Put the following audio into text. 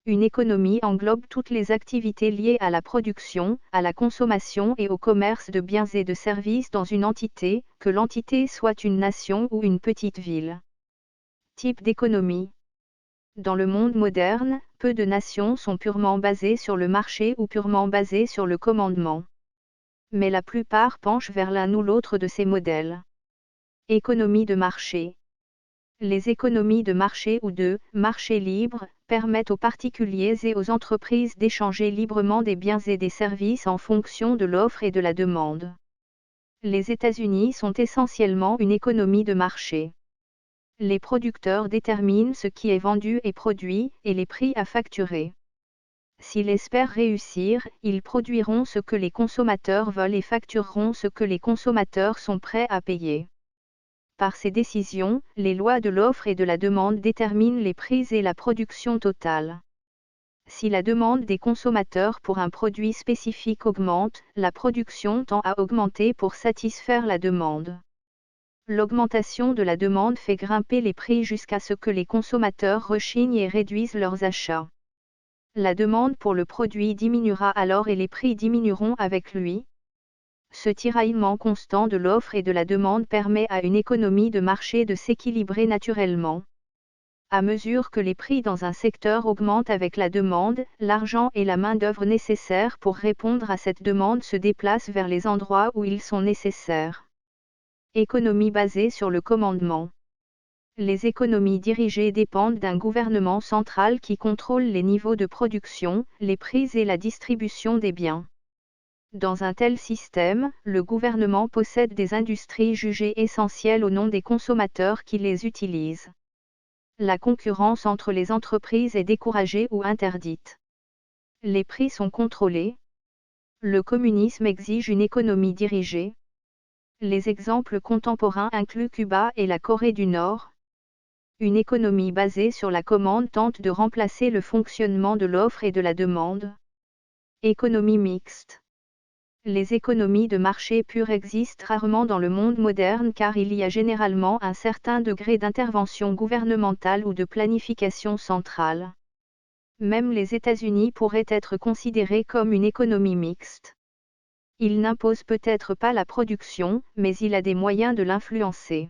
Une économie englobe toutes les activités liées à la production, à la consommation et au commerce de biens et de services dans une entité, que l'entité soit une nation ou une petite ville. Type d'économie. Dans le monde moderne, peu de nations sont purement basées sur le marché ou purement basées sur le commandement. Mais la plupart penchent vers l'un ou l'autre de ces modèles. Économie de marché. Les économies de marché ou de marché libre permettent aux particuliers et aux entreprises d'échanger librement des biens et des services en fonction de l'offre et de la demande. Les États-Unis sont essentiellement une économie de marché. Les producteurs déterminent ce qui est vendu et produit, et les prix à facturer. S'ils espèrent réussir, ils produiront ce que les consommateurs veulent et factureront ce que les consommateurs sont prêts à payer. Par ces décisions, les lois de l'offre et de la demande déterminent les prix et la production totale. Si la demande des consommateurs pour un produit spécifique augmente, la production tend à augmenter pour satisfaire la demande. L'augmentation de la demande fait grimper les prix jusqu'à ce que les consommateurs rechignent et réduisent leurs achats. La demande pour le produit diminuera alors et les prix diminueront avec lui. Ce tiraillement constant de l'offre et de la demande permet à une économie de marché de s'équilibrer naturellement. À mesure que les prix dans un secteur augmentent avec la demande, l'argent et la main-d'œuvre nécessaires pour répondre à cette demande se déplacent vers les endroits où ils sont nécessaires. Économie basée sur le commandement. Les économies dirigées dépendent d'un gouvernement central qui contrôle les niveaux de production, les prix et la distribution des biens. Dans un tel système, le gouvernement possède des industries jugées essentielles au nom des consommateurs qui les utilisent. La concurrence entre les entreprises est découragée ou interdite. Les prix sont contrôlés. Le communisme exige une économie dirigée. Les exemples contemporains incluent Cuba et la Corée du Nord. Une économie basée sur la commande tente de remplacer le fonctionnement de l'offre et de la demande. Économie mixte. Les économies de marché pures existent rarement dans le monde moderne car il y a généralement un certain degré d'intervention gouvernementale ou de planification centrale. Même les États-Unis pourraient être considérés comme une économie mixte. Il n'impose peut-être pas la production, mais il a des moyens de l'influencer.